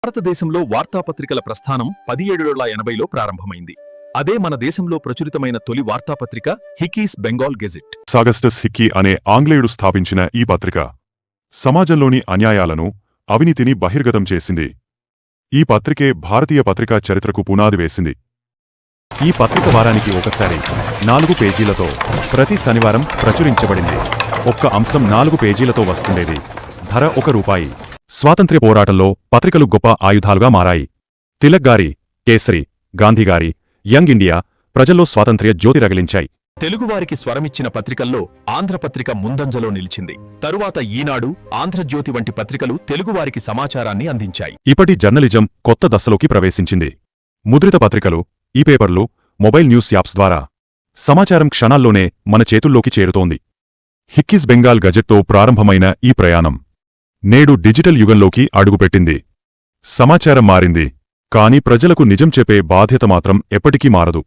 భారతదేశంలో వార్తాపత్రికల ప్రస్థానం 1780లో ప్రారంభమైంది. అదే మన దేశంలో ప్రచురితమైన తొలి వార్తాపత్రిక హిక్కీస్ బెంగాల్ గెజిట్. అగస్టస్ హిక్కీ అనే ఆంగ్లేయుడు స్థాపించిన ఈ పత్రిక సమాజంలోని అన్యాయాలను, అవినీతిని బహిర్గతం చేసింది. ఈ పత్రికే భారతీయ పత్రికా చరిత్రకు పునాది వేసింది. ఈ పత్రిక వారానికి ఒకసారి 4 పేజీలతో ప్రతి శనివారం ప్రచురించబడింది. ఒక్క అంశం 4 పేజీలతో వస్తుండేది. ధర ₹1. స్వాతంత్ర్య పోరాటంలో పత్రికలు గొప్ప ఆయుధాలుగా మారాయి. తిలక్ గారి, కేసరి, గాంధీగారి యంగ్ ఇండియా ప్రజల్లో స్వాతంత్ర్య జ్యోతి రగిలించాయి. తెలుగువారికి స్వరమిచ్చిన పత్రికల్లో ఆంధ్రపత్రిక ముందంజలో నిలిచింది. తరువాత ఈనాడు, ఆంధ్రజ్యోతి వంటి పత్రికలు తెలుగువారికి సమాచారాన్ని అందించాయి. ఇప్పటి జర్నలిజం కొత్త దశలోకి ప్రవేశించింది. ముద్రిత పత్రికలు, ఈ-పేపర్లు, మొబైల్ న్యూస్ యాప్స్ ద్వారా సమాచారం క్షణాల్లోనే మన చేతుల్లోకి చేరుతోంది. హిక్కీస్ బెంగాల్ గజెట్తో ప్రారంభమైన ఈ ప్రయాణం నేడు డిజిటల్ యుగంలోకి అడుగుపెట్టింది. సమాచారం మారింది, కాని ప్రజలకు నిజం చెప్పే బాధ్యత మాత్రం ఎప్పటికీ మారదు.